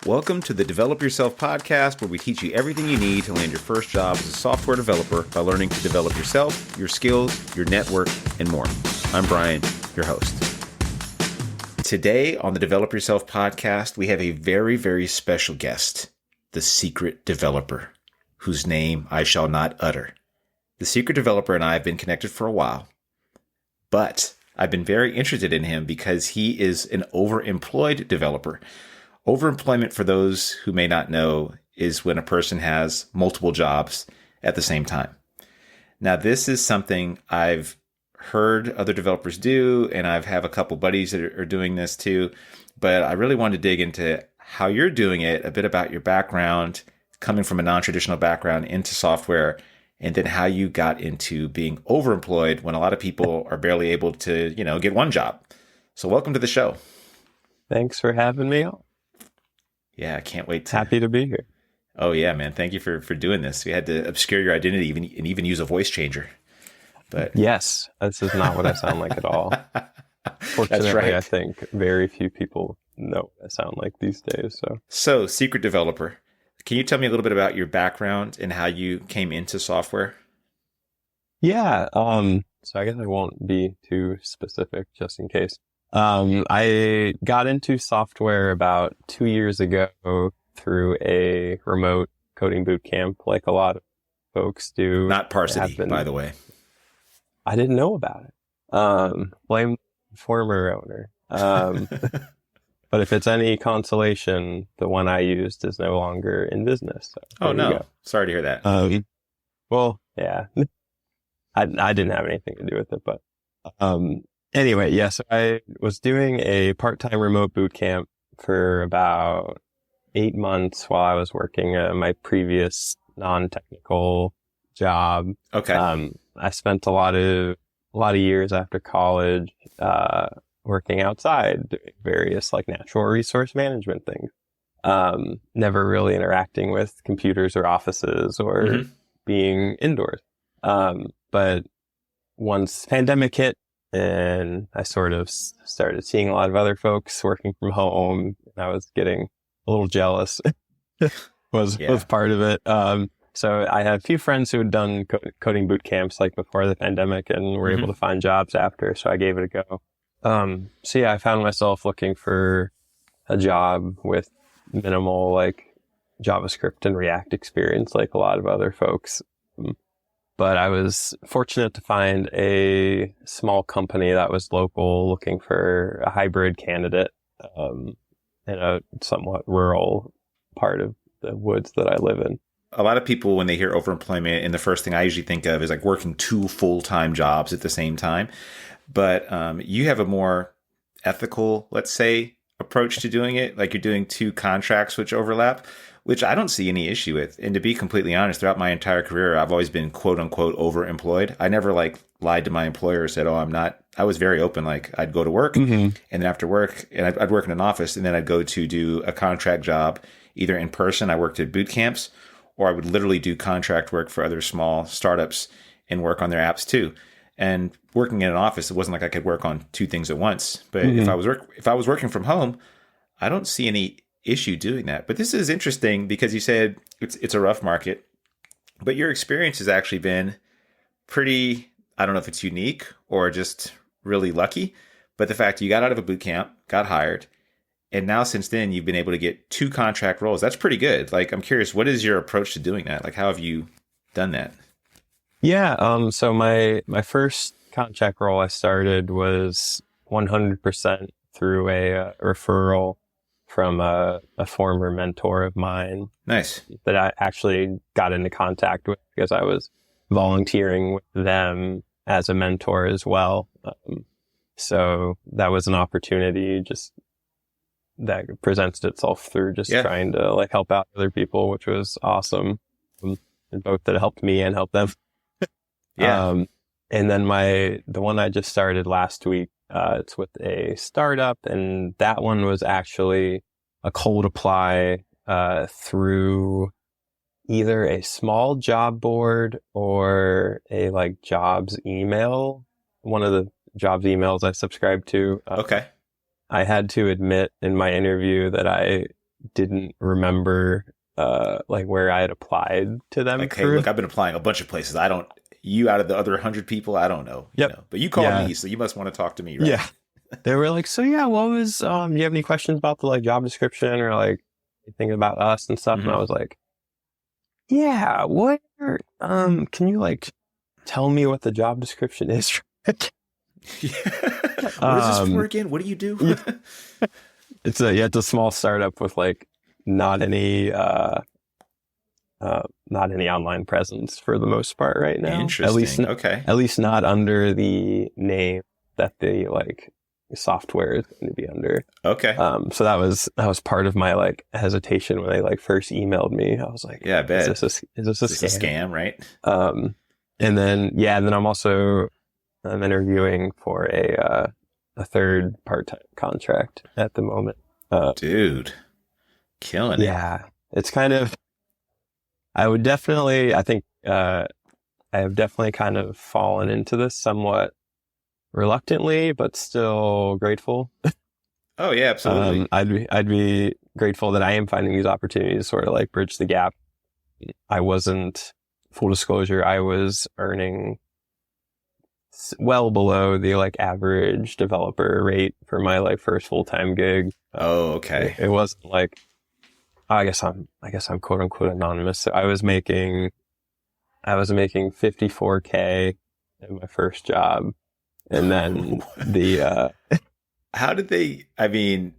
Welcome to the Develop Yourself podcast, where we teach you everything you need to land your first job as a software developer by learning to develop yourself, your skills, your network, and more. I'm Brian, your host. Today on the Develop Yourself podcast, we have a very, very special guest, the secret developer, whose name I shall not utter. The secret developer and I have been connected for a while, but I've been very interested in him because he is an overemployed developer. Overemployment, for those who may not know, is when a person has multiple jobs at the same time. Now, this is something I've heard other developers do, and I've have a couple buddies that are doing this too. But I really wanted to dig into how you're doing it, a bit about your background, coming from a non-traditional background into software, and then how you got into being overemployed when a lot of people are barely able to, get one job. So welcome to the show. Thanks for having me on. Yeah, I can't wait. Happy to be here. Oh yeah, man. Thank you for doing this. We had to obscure your identity and even use a voice changer. But yes, this is not what I sound like at all. Fortunately, That's right. I think very few people know what I sound like these days. So secret developer, can you tell me a little bit about your background and how you came into software? Yeah. So I guess I won't be too specific just in case. I got into software about 2 years ago through a remote coding bootcamp, like a lot of folks do. Not Parsity, by the way. I didn't know about it. Blame former owner. But if it's any consolation, the one I used is no longer in business. So oh no, sorry to hear that. Well, yeah, I didn't have anything to do with it, but anyway, yes, I was doing a part-time remote boot camp for about 8 months while I was working at my previous non-technical job. Okay. I spent a lot of years after college working outside, doing various like natural resource management things. Never really interacting with computers or offices or being indoors. But once pandemic hit, and I sort of started seeing a lot of other folks working from home, and I was getting a little jealous. was part of it. So I had a few friends who had done coding boot camps like before the pandemic and were able to find jobs after. So I gave it a go. So yeah, I found myself looking for a job with minimal like JavaScript and React experience, like a lot of other folks. But I was fortunate to find a small company that was local looking for a hybrid candidate, in a somewhat rural part of the woods that I live in. A lot of people, when they hear overemployment, and the first thing I usually think of is like working 2 full-time jobs at the same time. But you have a more ethical, let's say, approach to doing it. Like you're doing 2 contracts which overlap, which I don't see any issue with. And to be completely honest, throughout my entire career, I've always been quote unquote overemployed. I never lied to my employer or said, oh, I'm not. I was very open. Like I'd go to work and then after work, and I'd work in an office, and then I'd go to do a contract job either in person. I worked at boot camps, or I would literally do contract work for other small startups and work on their apps too. And working in an office, it wasn't like I could work on 2 things at once. But if I was working from home, I don't see any issue doing that. But this is interesting because you said it's a rough market, but your experience has actually been pretty, I don't know if it's unique or just really lucky, but the fact you got out of a boot camp, got hired, and now since then you've been able to get 2 contract roles. That's pretty good. Like, I'm curious, what is your approach to doing that? Like, how have you done that? Yeah. So my first contract role I started was 100% through a referral from a former mentor of mine. Nice. That I actually got into contact with because I was volunteering with them as a mentor as well. So that was an opportunity just that presents itself through just trying to like help out other people, which was awesome. And both that helped me and helped them. And then the one I just started last week, it's with a startup, and that one was actually a cold apply through either a small job board or a like jobs email. One of the jobs emails I subscribed to. Okay. I had to admit in my interview that I didn't remember like where I had applied to them. Like, hey, look, I've been applying a bunch of places. I don't, you out of the other 100 people, I don't know. Yep. You know, but you called Yeah. me, so you must want to talk to me, right? Yeah. They were like, so yeah, what was, do you have any questions about the like job description or like anything about us and stuff? And I was like, yeah, what, can you like tell me what the job description is? What is this for again? What do you do? It's a small startup with like not any online presence for the most part right now. Interesting. Okay. At least not under the name that the like software is going to be under. Okay. So that was part of my like hesitation when they like first emailed me. I was like, yeah, I bet. Is this a scam, right? And then I'm interviewing for a third part-time contract at the moment. Dude, killing it. Yeah, it's kind of. I think I have definitely kind of fallen into this somewhat reluctantly, but still grateful. Oh yeah, absolutely. I'd be grateful that I am finding these opportunities to sort of like bridge the gap. Full disclosure, I was earning well below the like average developer rate for my like first full-time gig. Oh, okay. It wasn't like, I guess I'm quote unquote anonymous. So I was making 54K in my first job. And then how did they, I mean,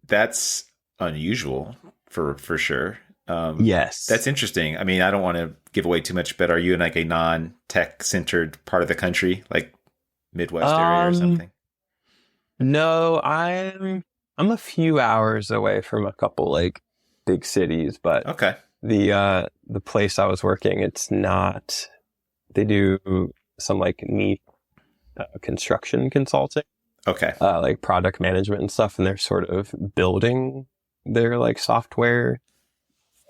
that's unusual for sure. Yes. That's interesting. I mean, I don't want to give away too much, but are you in like a non-tech centered part of the country, like Midwest area or something? No, I'm a few hours away from a couple like big cities, but okay. The place I was working, it's not, they do some like neat construction consulting. Okay. Like product management and stuff. And they're sort of building their like software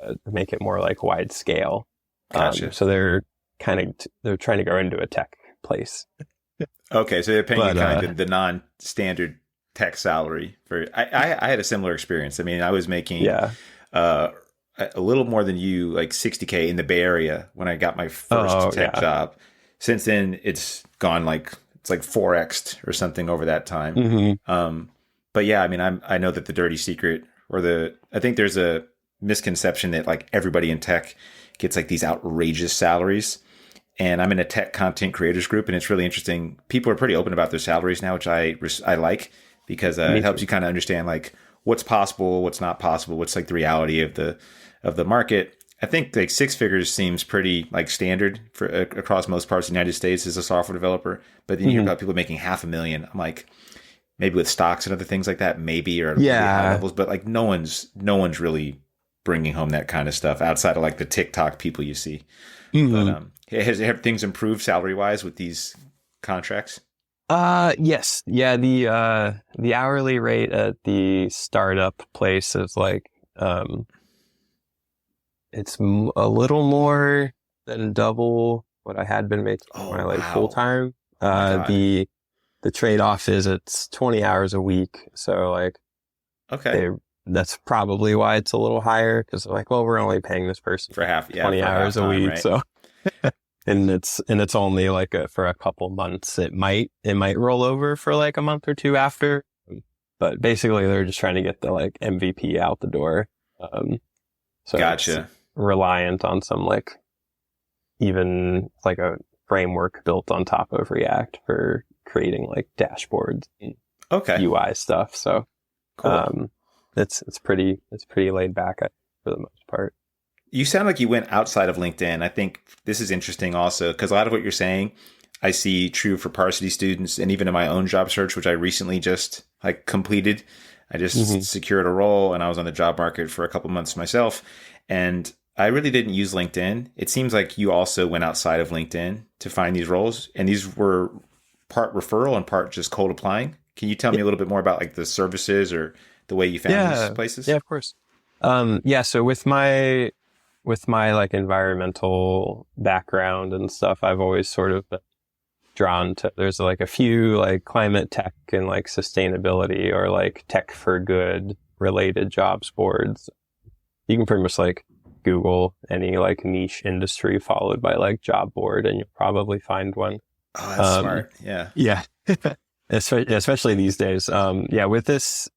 to make it more like wide scale. Gotcha. So they're trying to go into a tech place. Okay. So they're paying you kind of the non-standard tech salary for, I had a similar experience. I mean, I was making, a little more than you, like 60K in the Bay Area when I got my first tech job. Since then, it's gone it's like 4x'd or something over that time. Mm-hmm. But yeah, I mean, I know that the dirty secret I think there's a misconception that like everybody in tech gets like these outrageous salaries. And I'm in a tech content creators group, and it's really interesting. People are pretty open about their salaries now, which I like because it helps you kind of understand like what's possible, what's not possible, what's like the reality of the market. I think like 6 figures seems pretty like standard for across most parts of the United States as a software developer. But then you hear about people making $500,000. I'm like, maybe with stocks and other things like that, maybe, or at really high levels. But like no one's really bringing home that kind of stuff outside of like the TikTok people you see. But have things improved salary wise with these contracts? Yes. Yeah. The hourly rate at the startup place is like, it's a little more than double what I had been making for my full time. The trade-off is it's 20 hours a week. So like, okay, that's probably why it's a little higher. Cause like, well, we're only paying this person for 20 hours a week. Right? So, and it's only like for a couple months. It might roll over for like a month or two after, but basically they're just trying to get the like MVP out the door. So gotcha. Reliant on some like even like a framework built on top of React for creating like dashboards and UI stuff. So cool. It's pretty laid back for the most part. You sound like you went outside of LinkedIn. I think this is interesting also because a lot of what you're saying I see true for Parsity students and even in my own job search, which I recently just like completed. I just secured a role and I was on the job market for a couple months myself. And I really didn't use LinkedIn. It seems like you also went outside of LinkedIn to find these roles. And these were part referral and part just cold applying. Can you tell me a little bit more about like the services or the way you found these places? Yeah, of course. So with my like environmental background and stuff, I've always sort of been drawn to, there's like a few like climate tech and like sustainability or like tech for good related jobs boards. You can pretty much like Google any like niche industry followed by like job board, and you'll probably find one. Oh, that's smart. Yeah. Yeah. Especially these days. Yeah, with this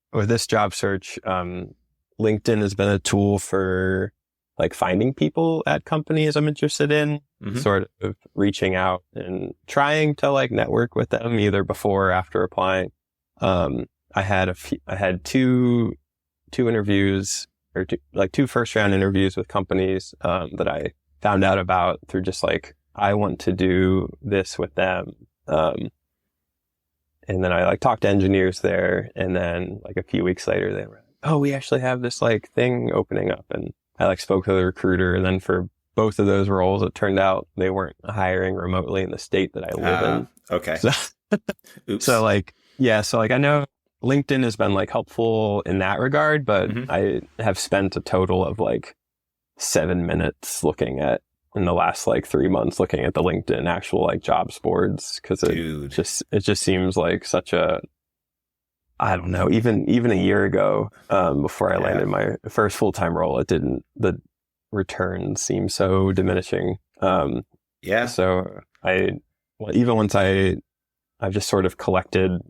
job search, LinkedIn has been a tool for like finding people at companies I'm interested in, sort of reaching out and trying to like network with them either before or after applying. I had two interviews or two first round interviews with companies, that I found out about through just like, I want to do this with them. And then I like talked to engineers there, and then like a few weeks later they were, oh, we actually have this like thing opening up, and I like spoke to the recruiter, and then for both of those roles, it turned out they weren't hiring remotely in the state that I live in. Okay. So, Oops. so like I know LinkedIn has been like helpful in that regard, but I have spent a total of like 7 minutes in the last like 3 months looking at the LinkedIn actual like jobs boards, because it just seems like such a, I don't know, even a year ago, before I landed my first full-time role, the returns seem so diminishing. So even once I've just sort of collected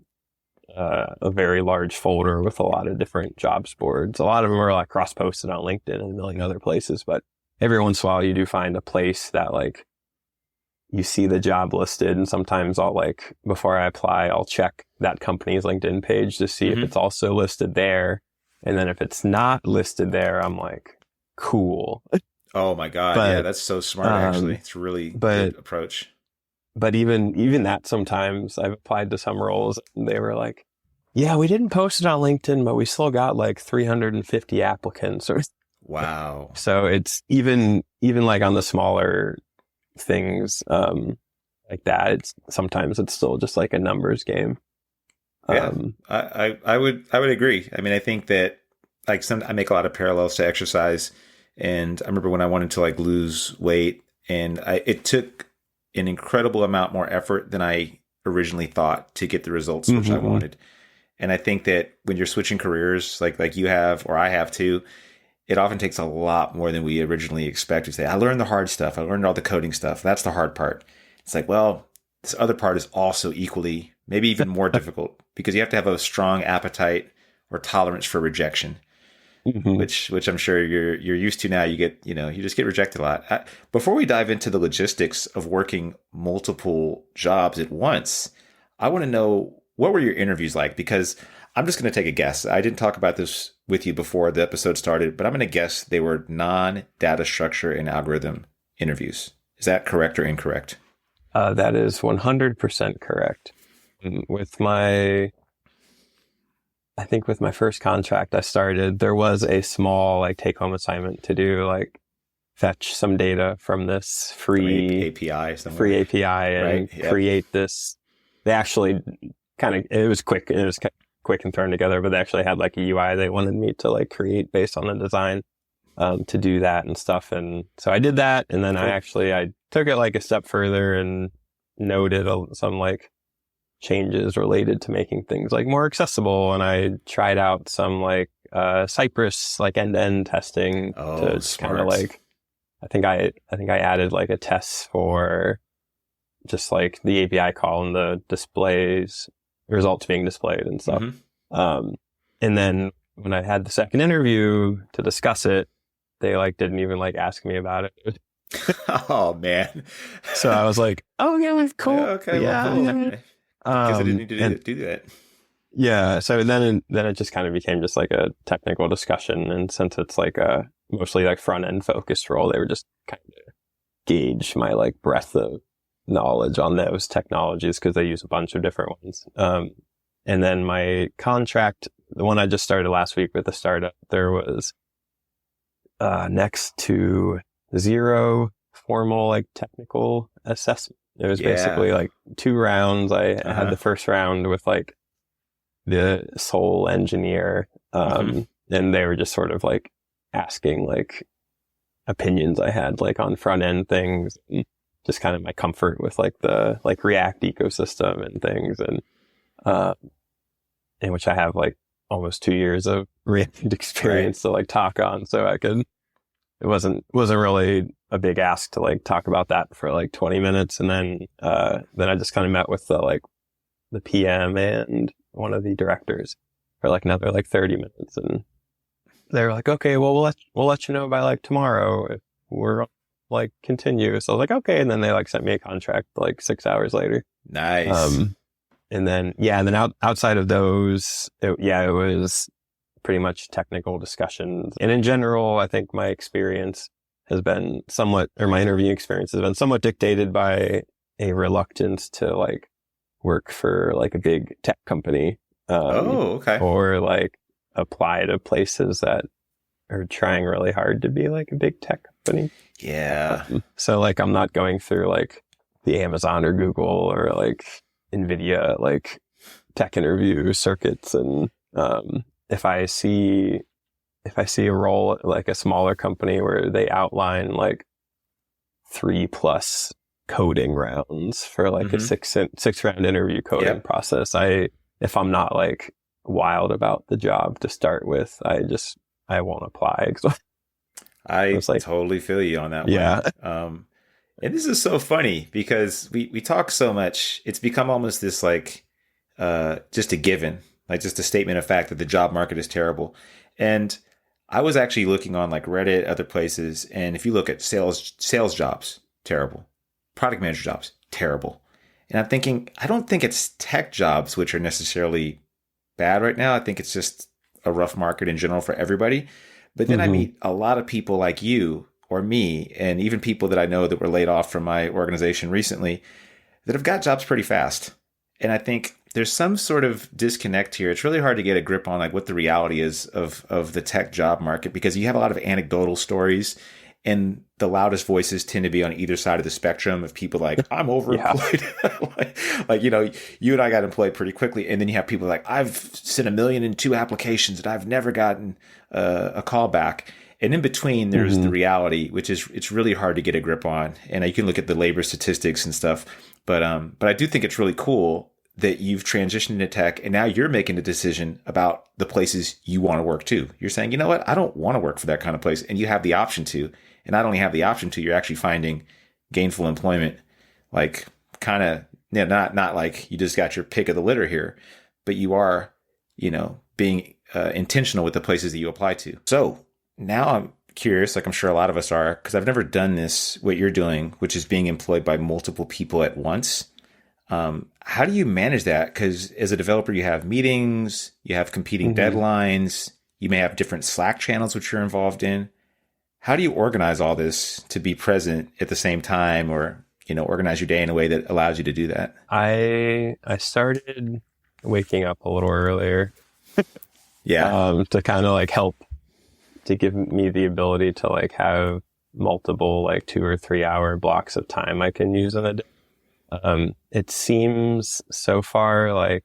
a very large folder with a lot of different jobs boards. A lot of them are like cross-posted on LinkedIn and a million other places, but every once in a while you do find a place that like you see the job listed, and sometimes I'll like, before I apply, I'll check that company's LinkedIn page to see if it's also listed there. And then if it's not listed there, I'm like, cool. Oh my God. Yeah, that's so smart, actually. It's a really good approach. But even that, sometimes I've applied to some roles and they were like, yeah, we didn't post it on LinkedIn, but we still got like 350 applicants. Wow. So it's even like on the smaller things, like that, sometimes it's still just like a numbers game. Yeah, I would agree. I mean, I think that like I make a lot of parallels to exercise, and I remember when I wanted to like lose weight, and it took an incredible amount more effort than I originally thought to get the results which I wanted. And I think that when you're switching careers, like you have, or I have too, it often takes a lot more than we originally expect. We say, I learned the hard stuff. I learned all the coding stuff. That's the hard part. It's like, well, this other part is also equally, maybe even more difficult, because you have to have a strong appetite or tolerance for rejection, which I'm sure you're used to now. You just get rejected a lot. Before we dive into the logistics of working multiple jobs at once, I want to know, what were your interviews like? Because I'm just going to take a guess. I didn't talk about this with you before the episode started, but I'm going to guess they were non-data structure and algorithm interviews. Is that correct or incorrect? That is 100% correct. With my first contract I started, there was a small like take-home assignment to do, like fetch some data from this free API and create this. They actually it was quick and thrown together, but they actually had like a UI they wanted me to like create based on the design, to do that and stuff. And so I did that. And then I took it like a step further and noted some like changes related to making things like more accessible. And I tried out some like, Cypress, like end-to-end testing to kind of like, I think I added like a test for just like the API call and the results being displayed and stuff. And then when I had the second interview to discuss it, they like didn't even like ask me about it. Oh man. So I was like, oh yeah, cool. Okay. Yeah. Well, cool. Because I didn't need to do that. Yeah. So then it just kind of became just like a technical discussion. And since it's like a mostly like front end focused role, they were just kind of gauge my like breadth of knowledge on those technologies, because they use a bunch of different ones. And then my contract, the one I just started last week with the startup, there was next to zero formal like technical assessment. It was basically like 2 rounds. I had the first round with like the sole engineer, and they were just sort of like asking like opinions I had like on front end things, and just kind of my comfort with like the like React ecosystem and things, and in which I have like almost 2 years of React experience to like talk on. So it wasn't really a big ask to like talk about that for like 20 minutes. And then I just kind of met with the PM and one of the directors for like another like 30 minutes. And they were like, okay, well, we'll let you know by like tomorrow if we're like continue. So I was like, okay. And then they like sent me a contract like 6 hours later. Nice. And then outside of those, it was pretty much technical discussions. And in general, I think my experience has been my interview experience has been somewhat dictated by a reluctance to like work for like a big tech company. Okay. Or like apply to places that are trying really hard to be like a big tech company. Yeah. So like I'm not going through like the Amazon or Google or like NVIDIA like tech interview circuits. And if I see a role at like a smaller company where they outline like 3+ coding rounds for like a 6-round interview coding process, if I'm not like wild about the job to start with, I won't apply. I like, totally feel you on that one. And this is so funny because we talk so much. It's become almost this like just a given, like just a statement of fact that the job market is terrible. And I was actually looking on like Reddit, other places, and if you look at sales jobs, terrible. Product manager jobs, terrible. And I'm thinking, I don't think it's tech jobs which are necessarily bad right now. I think it's just a rough market in general for everybody. But then I meet a lot of people like you or me, and even people that I know that were laid off from my organization recently that have got jobs pretty fast. And I think there's some sort of disconnect here. It's really hard to get a grip on like what the reality is of the tech job market, because you have a lot of anecdotal stories, and the loudest voices tend to be on either side of the spectrum of people like, I'm overemployed. like, you know, you and I got employed pretty quickly. And then you have people like, I've sent 1,000,002 applications and I've never gotten a call back. And in between, there's the reality, which is it's really hard to get a grip on. And you can look at the labor statistics and stuff. But I do think it's really cool that you've transitioned into tech, and now you're making a decision about the places you want to work too. You're saying, you know what, I don't want to work for that kind of place. And you have the option to. And not only have the option to, you're actually finding gainful employment, like kind of, not like you just got your pick of the litter here, but you are, you know, being intentional with the places that you apply to. So now I'm curious, like I'm sure a lot of us are, because I've never done this, what you're doing, which is being employed by multiple people at once. How do you manage that? Because as a developer, you have meetings, you have competing deadlines, you may have different Slack channels which you're involved in. How do you organize all this to be present at the same time, or, you know, organize your day in a way that allows you to do that? I started waking up a little earlier. To kind of like help to give me the ability to like have multiple like 2 or 3 hour blocks of time I can use in a day. It seems so far like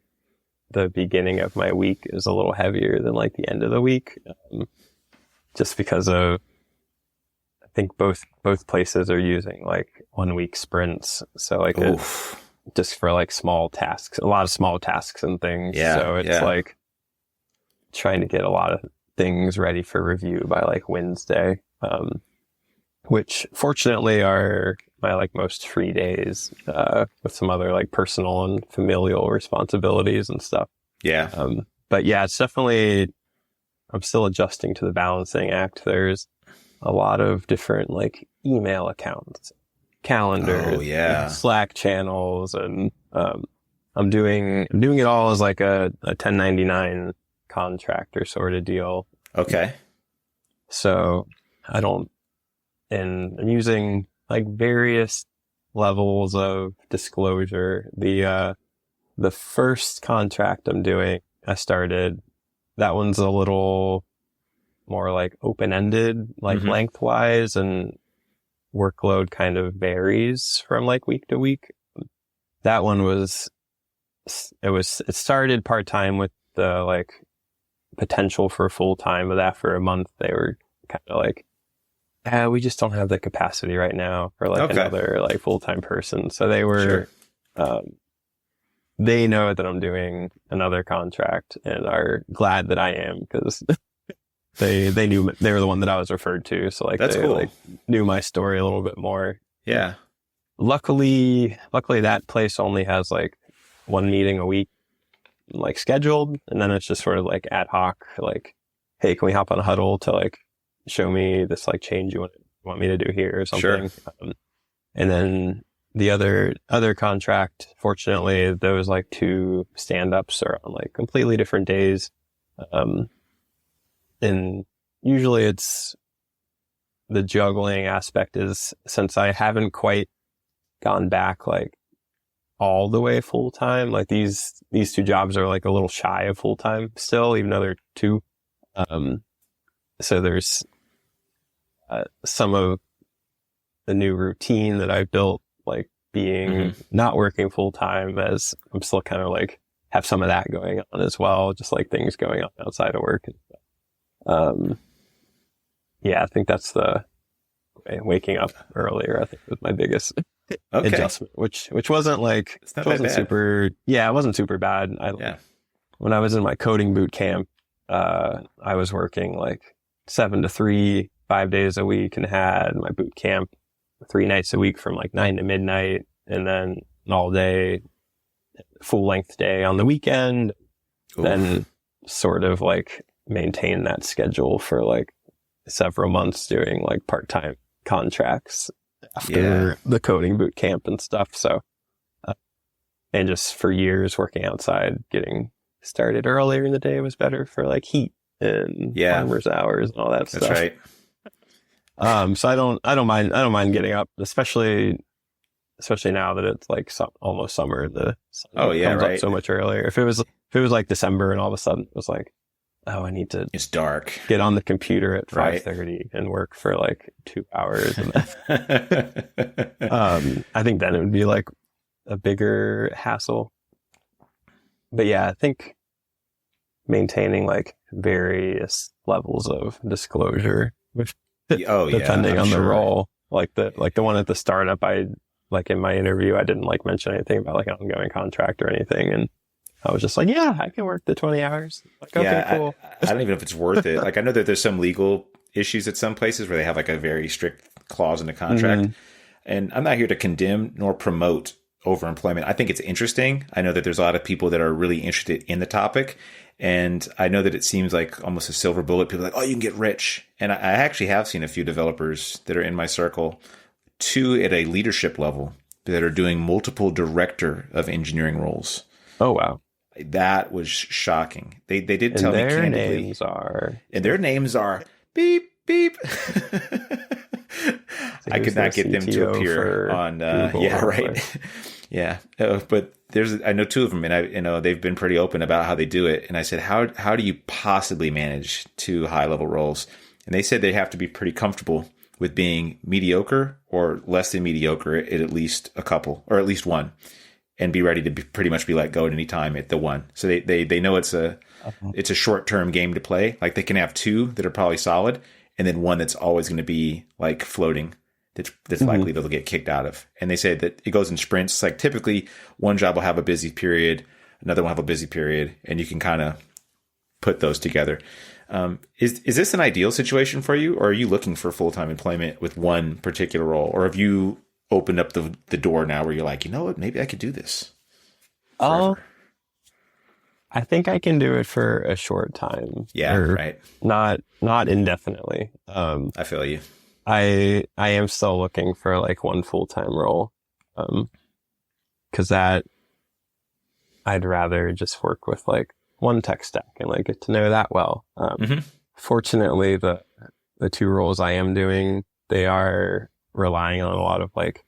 the beginning of my week is a little heavier than like the end of the week, just because of, I think both places are using like 1 week sprints. So like just for like small tasks, a lot of small tasks and things. So it's like trying to get a lot of things ready for review by like Wednesday, which fortunately are my like most free days, with some other like personal and familial responsibilities and stuff. But yeah, it's definitely, I'm still adjusting to the balancing act. There's a lot of different like email accounts, calendars, Slack channels, and I'm doing it all as like a 1099 contractor sort of deal. Okay. So I'm using like various levels of disclosure. The first contract I'm doing, that one's a little more like open-ended, like lengthwise, and workload kind of varies from like week to week. That one it started part-time with the like potential for full-time, but after a month they were kind of like, we just don't have the capacity right now for like another like full-time person. So they were they know that I'm doing another contract and are glad that I am, because they knew they were the one that I was referred to. So like That's they cool. like knew my story a little bit more. Yeah. Luckily that place only has like one meeting a week, like scheduled, and then it's just sort of like ad hoc, like, hey, can we hop on a huddle to like show me this like change you want me to do here or something. Sure. And then the other contract, fortunately, there was like 2 stand-ups are on like completely different days. And usually it's the juggling aspect is, since I haven't quite gone back like all the way full time, like these 2 jobs are like a little shy of full time still, even though they're 2. So there's some of the new routine that I built, like being not working full time, as I'm still kind of like have some of that going on as well, just like things going on outside of work. Yeah, I think that's the waking up earlier, I think, was my biggest adjustment, which wasn't like, It's not it wasn't that bad. it wasn't super bad. When I was in my coding boot camp, I was working like 7 to 3, 5 days a week, and had my boot camp 3 nights a week from like 9 to midnight, and then an all day, full length day on the weekend. Oof. Then sort of like maintain that schedule for like several months, doing like part-time contracts after the coding boot camp and stuff. So, and just for years working outside, getting started earlier in the day was better for like heat and farmers hours and all that stuff. That's right. So I don't mind getting up, especially now that it's like almost summer. The sun comes up so much earlier. If it was like December and all of a sudden it was like, oh, I need to, it's dark, get on the computer at 5:30 and work for like 2 hours. And then, I think then it would be like a bigger hassle. But yeah, I think maintaining like various levels of disclosure, depending on the role, like the one at the startup, I like in my interview, I didn't like mention anything about like an ongoing contract or anything. And I was just like, yeah, I can work the 20 hours. Like, okay, cool. I don't even know if it's worth it. Like, I know that there's some legal issues at some places where they have like a very strict clause in the contract. And I'm not here to condemn nor promote overemployment. I think it's interesting. I know that there's a lot of people that are really interested in the topic. And I know that it seems like almost a silver bullet. People are like, oh, you can get rich. And I actually have seen a few developers that are in my circle, 2 at a leadership level, that are doing multiple director of engineering roles. Oh, wow. That was shocking. They did tell me candidly. Their names are beep, beep. I could not get them to appear on, but I know 2 of them, and they've been pretty open about how they do it. And I said, how do you possibly manage 2 high level roles? And they said they have to be pretty comfortable with being mediocre or less than mediocre at least a couple, or at least one, and be ready to pretty much be let go at any time at the one. So they know it's a short term game to play. Like they can have 2 that are probably solid, and then one that's always going to be like floating. That's likely they'll get kicked out of. And they say that it goes in sprints. Like typically one job will have a busy period, another one will have a busy period, and you can kind of put those together. Is this an ideal situation for you, or are you looking for full-time employment with one particular role? Or have you opened up the door now where you're like, you know what, maybe I could do this forever? I think I can do it for a short time. Yeah, right. Not indefinitely. I feel you. I am still looking for like one full-time role. 'Cause that I'd rather just work with like one tech stack and like get to know that well. Fortunately, the 2 roles I am doing, they are relying on a lot of like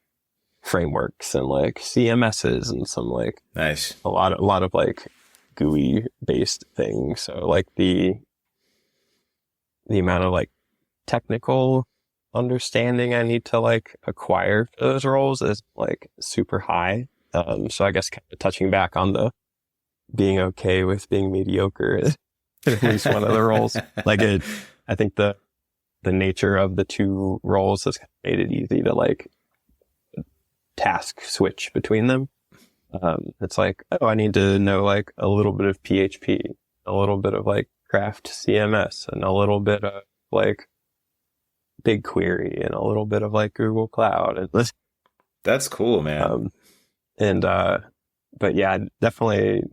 frameworks and like CMSs and some like a lot of like GUI based things. So like the amount of like technical understanding I need to like acquire for those roles is like super high. So I guess kind of touching back on the being okay with being mediocre is at least one of the roles. Like I think the nature of the 2 roles has made it easy to like task switch between them. It's like, oh, I need to know like a little bit of PHP, a little bit of like craft CMS, and a little bit of like BigQuery, and a little bit of like Google Cloud. And That's cool, man. and but yeah, definitely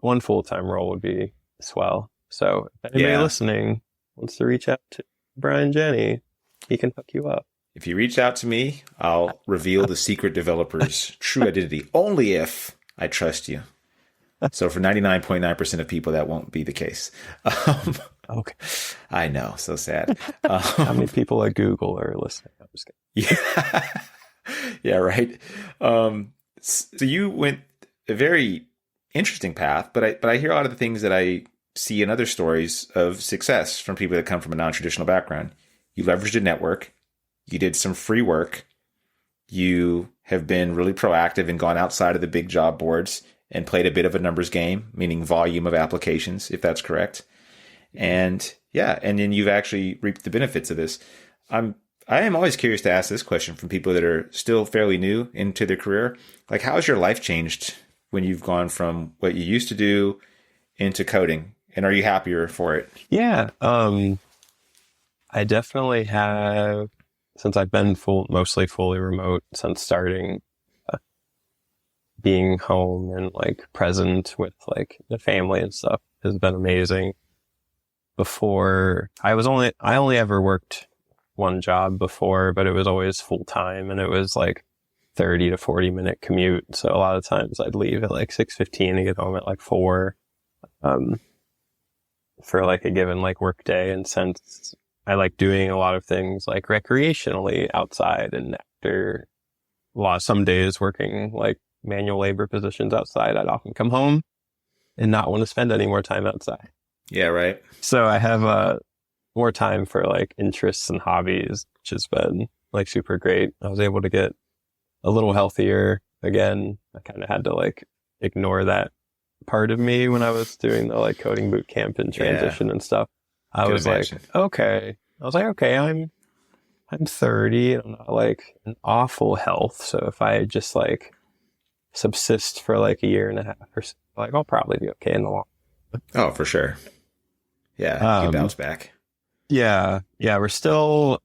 one full-time role would be swell. So if anybody Yeah. listening wants to reach out to Brian Jenny, he can hook you up. If you reach out to me, I'll reveal the secret developer's true identity only if I trust you. So for 99.9% of people, that won't be the case. Okay. I know. So sad. How many people at Google are listening? I'm just kidding. Yeah. Yeah, right. So you went a very interesting path, but I hear a lot of the things that I see in other stories of success from people that come from a non-traditional background. You leveraged a network. You did some free work. You have been really proactive and gone outside of the big job boards and played a bit of a numbers game, meaning volume of applications, if that's correct. And yeah, and then you've actually reaped the benefits of this. I am always curious to ask this question from people that are still fairly new into their career. Like, how has your life changed when you've gone from what you used to do into coding? And are you happier for it? Yeah. I definitely have, since I've been mostly fully remote since starting, being home and like present with like the family and stuff has been amazing. Before I only ever worked one job before, but it was always full time, and it was like 30 to 40 minute commute. So a lot of times I'd leave at like 6:15 and get home at like 4, for like a given like work day. And since I like doing a lot of things like recreationally outside, and after some days working like manual labor positions outside, I'd often come home and not want to spend any more time outside. Yeah, right. So I have more time for like interests and hobbies, which has been like super great. I was able to get a little healthier again. I kind of had to like ignore that part of me when I was doing the like coding boot camp and transition and stuff. I was like, okay. I'm 30 and I'm not like in awful health. So if I just like subsist for like a year and a half or so, like I'll probably be okay in the long run. Oh, for sure. Yeah, you bounce back. Yeah, we're still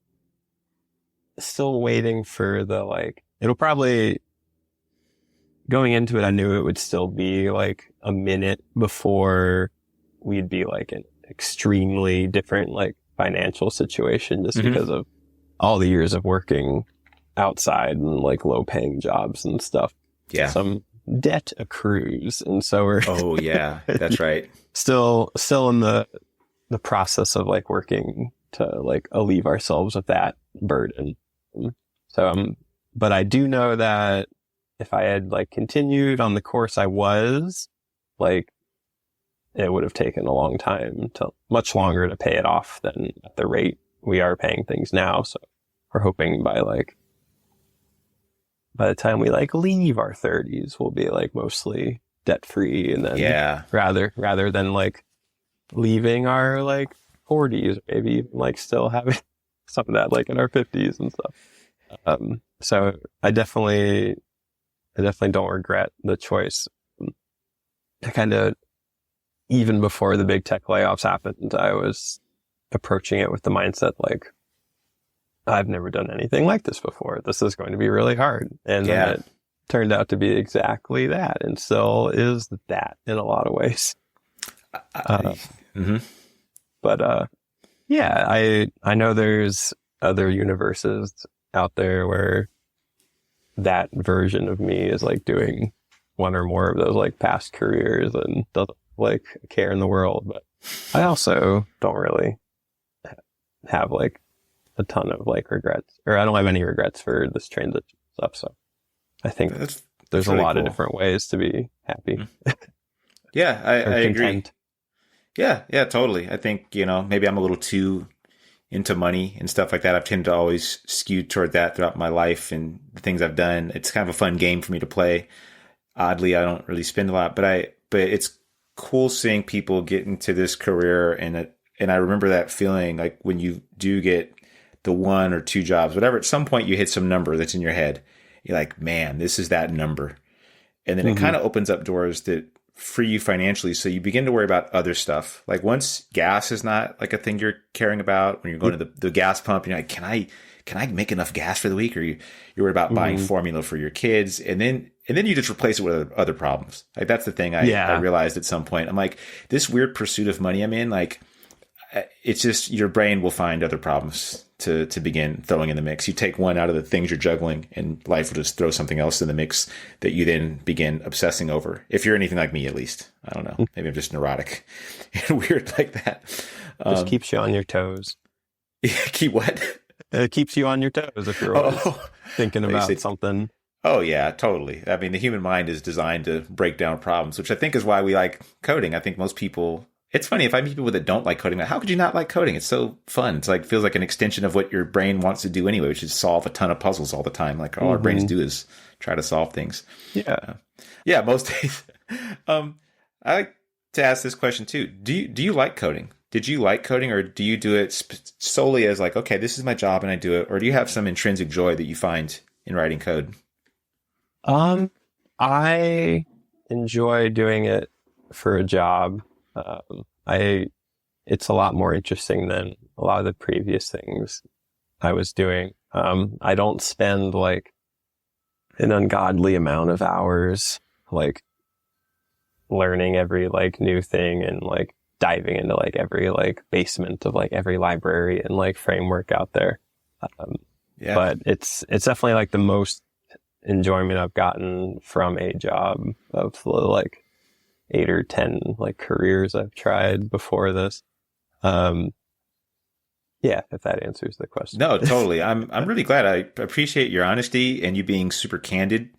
waiting for the like. It'll probably, going into it, I knew it would still be like a minute before we'd be like an extremely different like financial situation, just because of all the years of working outside and like low paying jobs and stuff. Yeah, some debt accrues, and so we're oh yeah, that's right. still in the process of like working to like alleviate ourselves of that burden. So but I do know that if I had like continued on the course I was, like it would have taken a long time, much longer to pay it off than at the rate we are paying things now. So we're hoping by the time we like leave our 30s, we'll be like mostly debt free, and then rather than like leaving our like 40s, maybe like still having some of that like in our 50s and stuff. So I definitely don't regret the choice. I kind of, even before the big tech layoffs happened, I was approaching it with the mindset like, I've never done anything like this before. This is going to be really hard. And then it turned out to be exactly that, and still is that in a lot of ways. But yeah, I know there's other universes out there where that version of me is like doing one or more of those like past careers and doesn't like care in the world. But I also don't really have like a ton of like regrets, or I don't have any regrets for this transition stuff. So I think there's really a lot of different ways to be happy. Yeah, I agree. Yeah, totally. I think, maybe I'm a little too into money and stuff like that. I've tended to always skew toward that throughout my life and the things I've done. It's kind of a fun game for me to play. Oddly, I don't really spend a lot, but it's cool seeing people get into this career, and I remember that feeling like when you do get the 1 or 2 jobs, whatever, at some point you hit some number that's in your head. You're like, man, this is that number. And then it kind of opens up doors that free you financially. So you begin to worry about other stuff. Like once gas is not like a thing you're caring about, when you're going to the gas pump, you're like, can I make enough gas for the week? Or you're worried about buying formula for your kids. And then you just replace it with other problems. Like that's the thing I realized at some point. I'm like, this weird pursuit of money I'm in, like, it's just your brain will find other problems to begin throwing in the mix. You take one out of the things you're juggling and life will just throw something else in the mix that you then begin obsessing over. If you're anything like me, at least. I don't know. Maybe I'm just neurotic and weird like that. Just keeps you on your toes. Keep what? It keeps you on your toes if you're always thinking about something. Oh, yeah, totally. I mean, the human mind is designed to break down problems, which I think is why we like coding. I think most people... It's funny, if I meet people that don't like coding, like, how could you not like coding? It's so fun. It's like, feels like an extension of what your brain wants to do anyway, which is solve a ton of puzzles all the time. Like all our brains do is try to solve things. Yeah. Yeah, most days. I like to ask this question too. Do you like coding? Did you like coding, or do you do it solely as like, okay, this is my job and I do it? Or do you have some intrinsic joy that you find in writing code? I enjoy doing it for a job. It's a lot more interesting than a lot of the previous things I was doing. I don't spend like an ungodly amount of hours, like learning every like new thing and like diving into like every like basement of like every library and like framework out there. But it's definitely like the most enjoyment I've gotten from a job of the like 8 or 10 like careers I've tried before this. Yeah, if that answers the question. No, totally. I'm really glad. I appreciate your honesty and you being super candid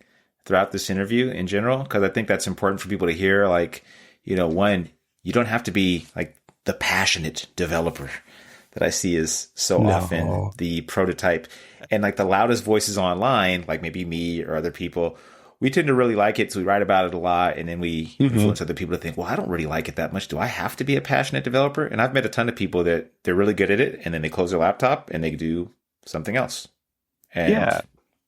throughout this interview in general, because I think that's important for people to hear. Like, you know, one, you don't have to be like the passionate developer that I see is so often the prototype, and like the loudest voices online, like maybe me or other people. We tend to really like it, so we write about it a lot, and then we influence other people to think, well, I don't really like it that much. Do I have to be a passionate developer? And I've met a ton of people that they're really good at it, and then they close their laptop and they do something else. And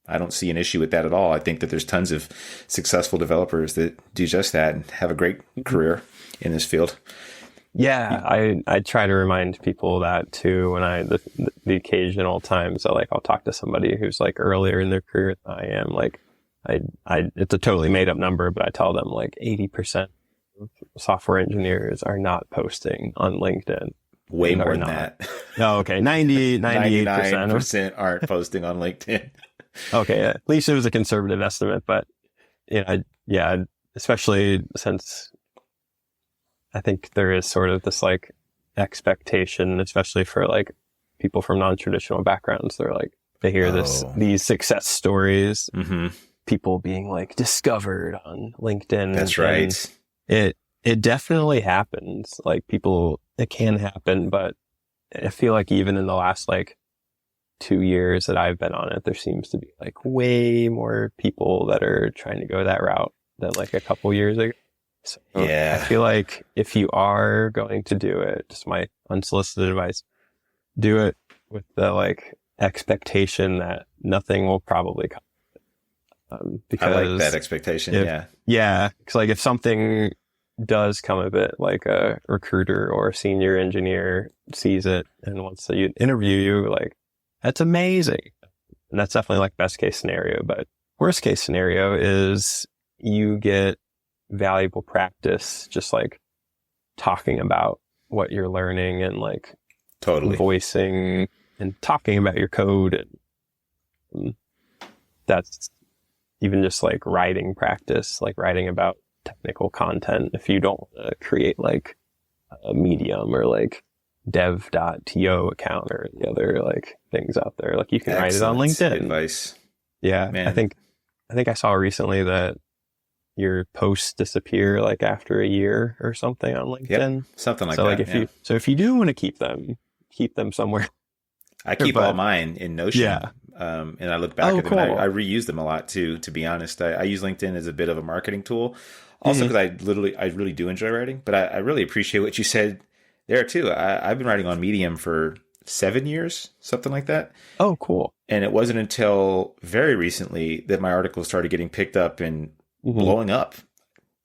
I don't see an issue with that at all. I think that there's tons of successful developers that do just that and have a great career in this field. Yeah, I try to remind people that too when the occasional times that like I'll talk to somebody who's like earlier in their career than I am, like it's a totally made up number, but I tell them like 80% of software engineers are not posting on LinkedIn. Way more than that. Oh, okay. 98% aren't posting on LinkedIn. Okay. At least it was a conservative estimate, but you know, especially since I think there is sort of this like expectation, especially for like people from non-traditional backgrounds. They're like, they hear these success stories, people being like discovered on LinkedIn. That's right. It definitely happens. Like it can happen, but I feel like even in the last like 2 years that I've been on it, there seems to be like way more people that are trying to go that route than like a couple years ago. So I feel like if you are going to do it, just my unsolicited advice, do it with the like expectation that nothing will probably come. Because I like that expectation. Yeah. Cause like if something does come of it, like a recruiter or a senior engineer sees it and wants to interview you, like that's amazing. And that's definitely like best case scenario. But worst case scenario is you get valuable practice, just like talking about what you're learning and like voicing and talking about your code. And that's even just like writing practice, like writing about technical content. If you don't want to create like a Medium or like dev.to account or the other like things out there, like you can write it on LinkedIn. Advice. Yeah. Man. I think I saw recently that your posts disappear like after a year or something on LinkedIn. Yep, something like so that. Like if you do want to keep them somewhere. I keep all mine in Notion. Yeah. And I look back at them. I reuse them a lot too, to be honest. I use LinkedIn as a bit of a marketing tool. Also, because I really do enjoy writing, but I really appreciate what you said there too. I've been writing on Medium for 7 years, something like that. Oh, cool. And it wasn't until very recently that my articles started getting picked up and blowing up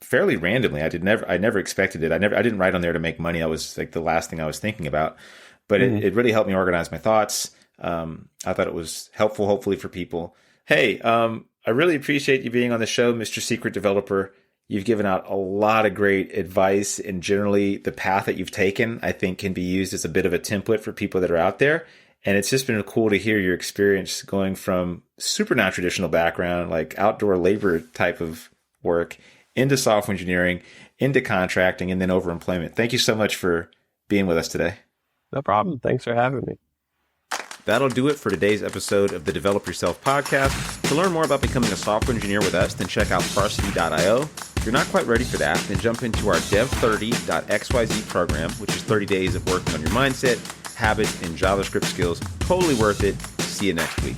fairly randomly. I never expected it. I didn't write on there to make money. That was like the last thing I was thinking about, but it really helped me organize my thoughts. I thought it was helpful, hopefully, for people. Hey, I really appreciate you being on the show, Mr. Secret Developer. You've given out a lot of great advice, and generally the path that you've taken, I think, can be used as a bit of a template for people that are out there. And it's just been cool to hear your experience going from super non-traditional background, like outdoor labor type of work, into software engineering, into contracting, and then overemployment. Thank you so much for being with us today. No problem. Thanks for having me. That'll do it for today's episode of the Develop Yourself podcast. To learn more about becoming a software engineer with us, then check out varsity.io. If you're not quite ready for that, then jump into our dev30.xyz program, which is 30 days of working on your mindset, habits, and JavaScript skills. Totally worth it. See you next week.